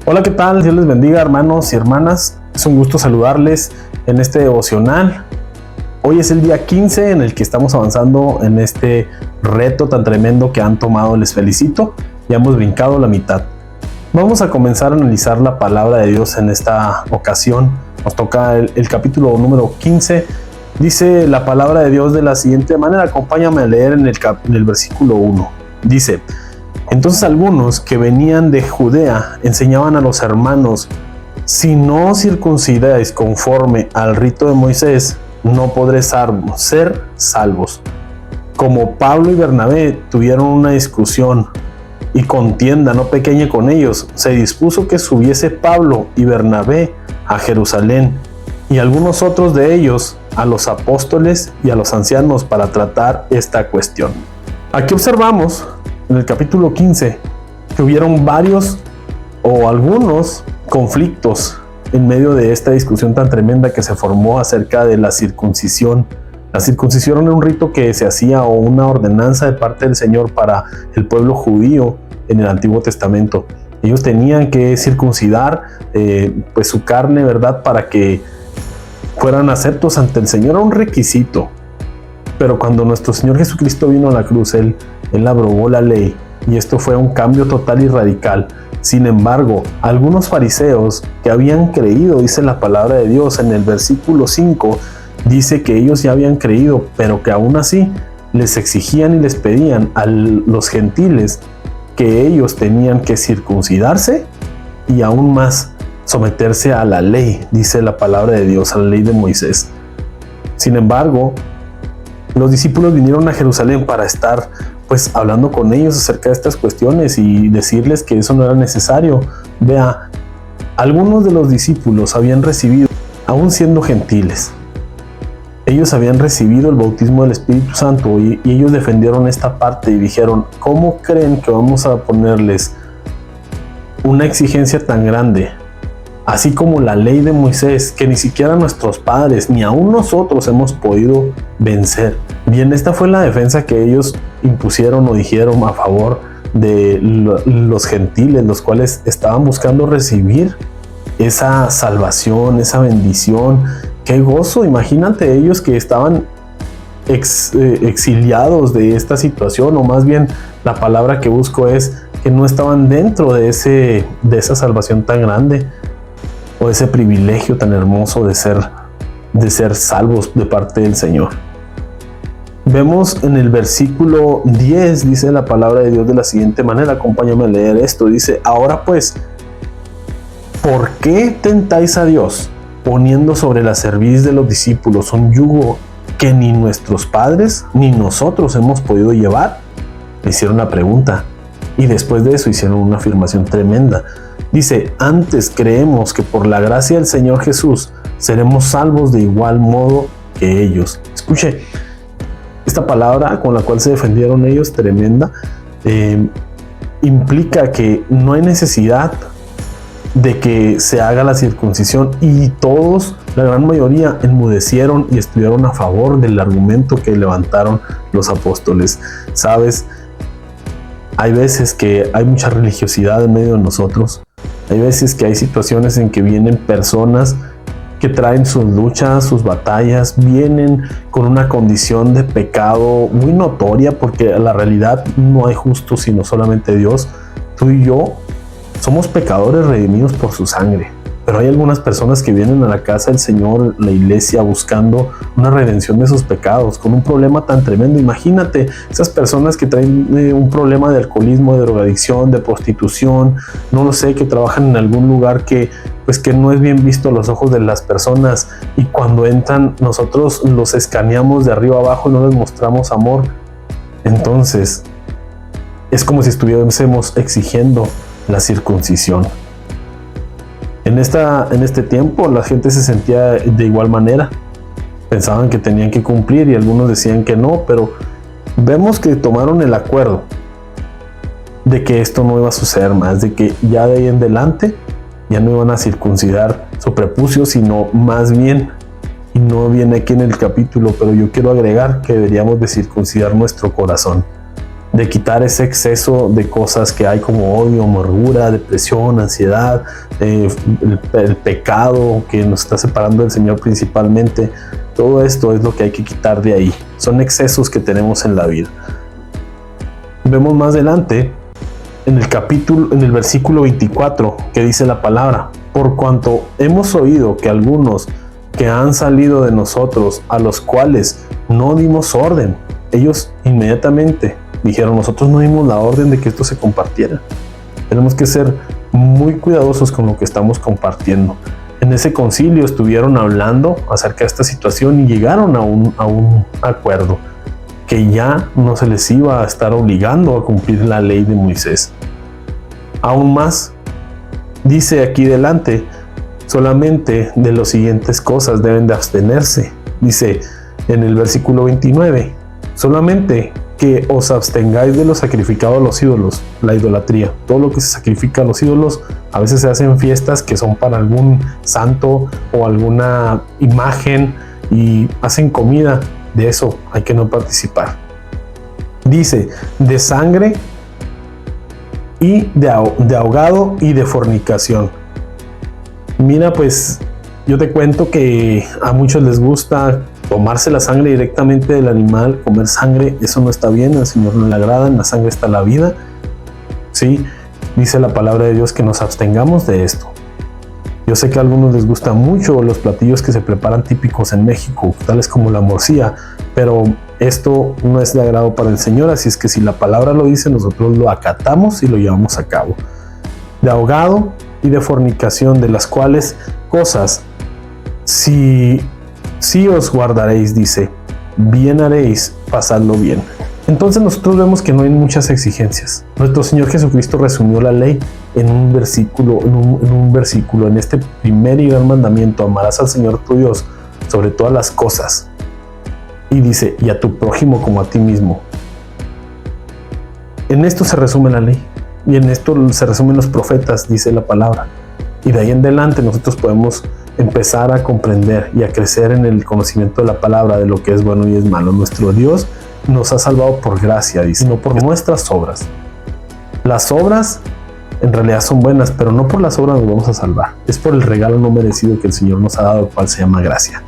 Hola, ¿qué tal? Dios les bendiga, hermanos y hermanas. Es un gusto saludarles en este devocional. Hoy es el día 15 en el que estamos avanzando en este reto tan tremendo que han tomado. Les felicito. Ya hemos brincado la mitad. Vamos a comenzar a analizar la palabra de Dios en esta ocasión. Nos toca el capítulo número 15. Dice la palabra de Dios de la siguiente manera. Acompáñame a leer en el versículo 1. Dice: entonces algunos que venían de Judea enseñaban a los hermanos: si no os circuncidáis conforme al rito de Moisés, no podréis ser salvos. Como Pablo y Bernabé tuvieron una discusión y contienda no pequeña con ellos, se dispuso que subiese Pablo y Bernabé a Jerusalén, y algunos otros de ellos a los apóstoles y a los ancianos para tratar esta cuestión. Aquí observamos en el capítulo 15 que hubieron varios o algunos conflictos en medio de esta discusión tan tremenda que se formó acerca de la circuncisión. La circuncisión era un rito que se hacía, o una ordenanza de parte del Señor para el pueblo judío en el Antiguo Testamento. Ellos tenían que circuncidar pues su carne, ¿verdad?, para que fueran aceptos ante el Señor. Era un requisito. Pero cuando nuestro Señor Jesucristo vino a la cruz, Él abrogó la ley, y esto fue un cambio total y radical. Sin embargo, algunos fariseos que habían creído, dice la palabra de Dios en el versículo 5, dice que ellos ya habían creído, pero que aún así les exigían y les pedían a los gentiles que ellos tenían que circuncidarse y aún más someterse a la ley, dice la palabra de Dios, a la ley de Moisés. Sin embargo, los discípulos vinieron a Jerusalén para estar pues hablando con ellos acerca de estas cuestiones y decirles que eso no era necesario. Vea, algunos de los discípulos habían recibido, aún siendo gentiles, ellos habían recibido el bautismo del Espíritu Santo, y ellos defendieron esta parte y dijeron: ¿cómo creen que vamos a ponerles una exigencia tan grande? Así como la ley de Moisés, que ni siquiera nuestros padres ni aún nosotros hemos podido vencer. Bien, esta fue la defensa que ellos impusieron o dijeron a favor de los gentiles, los cuales estaban buscando recibir esa salvación, esa bendición. ¡Qué gozo! Imagínate ellos que estaban exiliados de esta situación, o más bien la palabra que busco es que no estaban dentro de esa salvación tan grande, o ese privilegio tan hermoso de ser salvos de parte del Señor. Vemos en el versículo 10, dice la palabra de Dios de la siguiente manera. Acompáñame a leer esto. Dice: ahora pues, ¿por qué tentáis a Dios poniendo sobre la cerviz de los discípulos un yugo que ni nuestros padres ni nosotros hemos podido llevar? Le hicieron la pregunta, y después de eso hicieron una afirmación tremenda. Dice: antes creemos que por la gracia del Señor Jesús seremos salvos de igual modo que ellos. Escuche, esta palabra con la cual se defendieron ellos, tremenda, implica que no hay necesidad de que se haga la circuncisión, y todos, la gran mayoría, enmudecieron y estuvieron a favor del argumento que levantaron los apóstoles. ¿Sabes? Hay veces que hay mucha religiosidad en medio de nosotros. Hay veces que hay situaciones en que vienen personas que traen sus luchas, sus batallas, vienen con una condición de pecado muy notoria, porque en la realidad no hay justo sino solamente Dios. Tú y yo somos pecadores redimidos por su sangre. Pero hay algunas personas que vienen a la casa del Señor, la iglesia, buscando una redención de sus pecados, con un problema tan tremendo. Imagínate esas personas que traen un problema de alcoholismo, de drogadicción, de prostitución, no lo sé, que trabajan en algún lugar que no es bien visto a los ojos de las personas, y cuando entran nosotros los escaneamos de arriba abajo y no les mostramos amor. Entonces es como si estuviésemos exigiendo la circuncisión. En este tiempo la gente se sentía de igual manera. Pensaban que tenían que cumplir, y algunos decían que no, pero vemos que tomaron el acuerdo de que esto no iba a suceder más, de que ya de ahí en adelante ya no iban a circuncidar su prepucio, sino más bien, y no viene aquí en el capítulo, pero yo quiero agregar que deberíamos de circuncidar nuestro corazón. de quitar ese exceso de cosas que hay como odio, amargura, depresión, ansiedad, el pecado que nos está separando del Señor principalmente. Todo esto es lo que hay que quitar de ahí. Son excesos que tenemos en la vida. Vemos más adelante en el versículo 24, que dice la palabra: por cuanto hemos oído que algunos que han salido de nosotros, a los cuales no dimos orden, ellos inmediatamente dijeron: nosotros no dimos la orden de que esto se compartiera. Tenemos que ser muy cuidadosos con lo que estamos compartiendo. En ese concilio estuvieron hablando acerca de esta situación y llegaron a un acuerdo, que ya no se les iba a estar obligando a cumplir la ley de Moisés. Aún más, dice aquí delante, solamente de las siguientes cosas deben de abstenerse. Dice en el versículo 29, solamente que os abstengáis de lo sacrificado a los ídolos, la idolatría. Todo lo que se sacrifica a los ídolos, a veces se hacen fiestas que son para algún santo o alguna imagen y hacen comida. De eso hay que no participar. Dice, de sangre y de ahogado y de fornicación. Mira, pues yo te cuento que a muchos les gusta tomarse la sangre directamente del animal, comer sangre. Eso no está bien, al Señor no le agrada. En la sangre está la vida. Sí, dice la palabra de Dios que nos abstengamos de esto. Yo sé que a algunos les gustan mucho los platillos que se preparan típicos en México, tales como la morcilla, pero esto no es de agrado para el Señor, así es que si la palabra lo dice, nosotros lo acatamos y lo llevamos a cabo. De ahogado y de fornicación, de las cuales cosas, si os guardaréis, dice, bien haréis pasarlo bien. Entonces nosotros vemos que no hay muchas exigencias. Nuestro Señor Jesucristo resumió la ley en un versículo, en este primer y gran mandamiento: amarás al Señor tu Dios sobre todas las cosas. Y dice, y a tu prójimo como a ti mismo. En esto se resume la ley, y en esto se resumen los profetas, dice la palabra. Y de ahí en adelante nosotros podemos empezar a comprender y a crecer en el conocimiento de la palabra, de lo que es bueno y es malo. Nuestro Dios nos ha salvado por gracia, dice, no por nuestras obras. Las obras en realidad son buenas, pero no por las obras nos vamos a salvar. Es por el regalo no merecido que el Señor nos ha dado, el cual se llama gracia.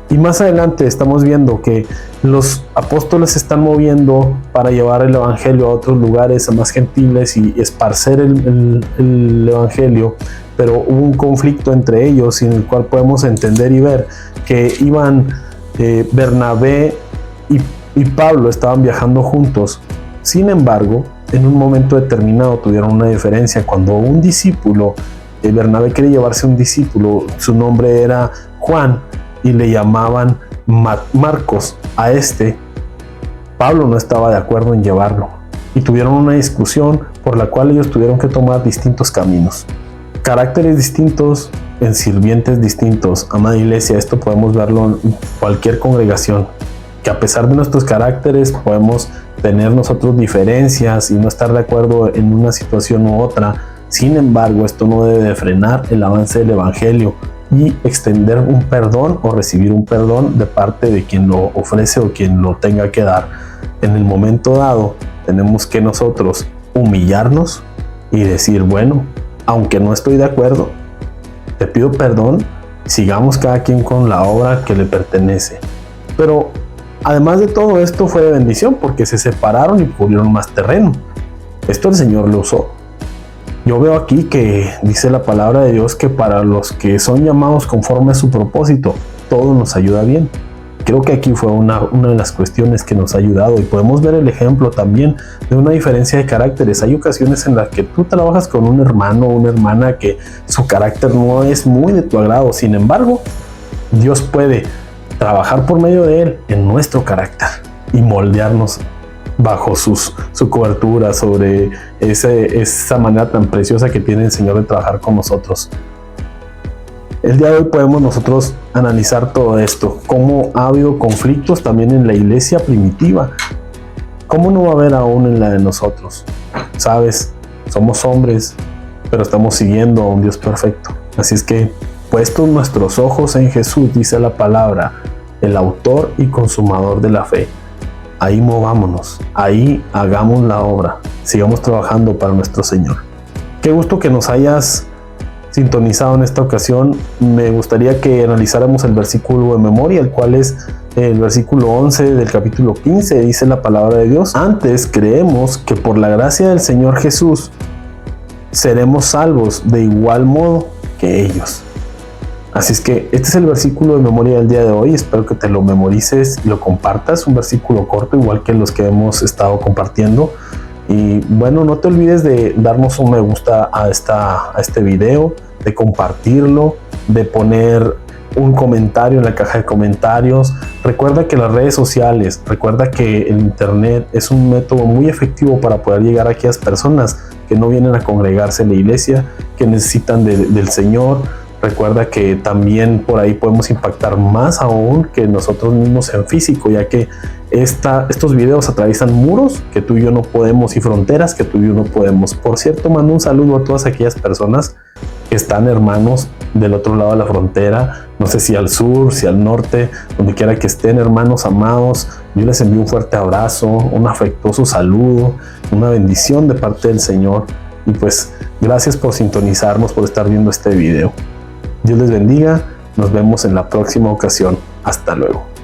Y más adelante estamos viendo que los apóstoles se están moviendo para llevar el evangelio a otros lugares, a más gentiles, y esparcer el evangelio, pero hubo un conflicto entre ellos, en el cual podemos entender y ver que iban Bernabé y Pablo estaban viajando juntos. Sin embargo, en un momento determinado tuvieron una diferencia. Cuando un discípulo, Bernabé quería llevarse un discípulo, su nombre era Juan y le llamaban Marcos. A Pablo no estaba de acuerdo en llevarlo, y tuvieron una discusión por la cual ellos tuvieron que tomar distintos caminos. Caracteres distintos en sirvientes distintos. Amada iglesia, esto podemos verlo en cualquier congregación, que a pesar de nuestros caracteres podemos tener nosotros diferencias y no estar de acuerdo en una situación u otra. Sin embargo, esto no debe de frenar el avance del evangelio y extender un perdón o recibir un perdón de parte de quien lo ofrece o quien lo tenga que dar. En el momento dado tenemos que nosotros humillarnos y decir, bueno, aunque no estoy de acuerdo, te pido perdón, sigamos cada quien con la obra que le pertenece. Pero además de todo esto fue de bendición, porque se separaron y cubrieron más terreno. Esto el Señor lo usó. Yo veo aquí que dice la palabra de Dios que para los que son llamados conforme a su propósito, todo nos ayuda bien. Creo que aquí fue una de las cuestiones que nos ha ayudado, y podemos ver el ejemplo también de una diferencia de caracteres. Hay ocasiones en las que tú trabajas con un hermano o una hermana que su carácter no es muy de tu agrado. Sin embargo, Dios puede trabajar por medio de él en nuestro carácter y moldearnos bajo su cobertura, sobre esa manera tan preciosa que tiene el Señor de trabajar con nosotros. El día de hoy podemos nosotros analizar todo esto, cómo ha habido conflictos también en la iglesia primitiva. ¿Cómo no va a haber aún en la de nosotros? Sabes, somos hombres, pero estamos siguiendo a un Dios perfecto. Así es que, puestos nuestros ojos en Jesús, dice la palabra, el autor y consumador de la fe, ahí movámonos, ahí hagamos la obra, sigamos trabajando para nuestro Señor. Qué gusto que nos hayas sintonizado en esta ocasión. Me gustaría que analizáramos el versículo de memoria, el cual es el versículo 11 del capítulo 15. Dice la palabra de Dios: antes creemos que por la gracia del Señor Jesús seremos salvos de igual modo que ellos. Así es que este es el versículo de memoria del día de hoy. Espero que te lo memorices y lo compartas. Un versículo corto, igual que los que hemos estado compartiendo. Y bueno, no te olvides de darnos un me gusta a este video, de compartirlo, de poner un comentario en la caja de comentarios. Recuerda que las redes sociales, recuerda que el internet es un método muy efectivo para poder llegar a aquellas personas que no vienen a congregarse en la iglesia, que necesitan del Señor. Recuerda que también por ahí podemos impactar más aún que nosotros mismos en físico, ya que estos videos atraviesan muros que tú y yo no podemos y fronteras que tú y yo no podemos. Por cierto, mando un saludo a todas aquellas personas que están, hermanos, del otro lado de la frontera, no sé si al sur, si al norte, donde quiera que estén, hermanos amados. Yo les envío un fuerte abrazo, un afectuoso saludo, una bendición de parte del Señor. Y pues gracias por sintonizarnos, por estar viendo este video. Dios les bendiga, nos vemos en la próxima ocasión. Hasta luego.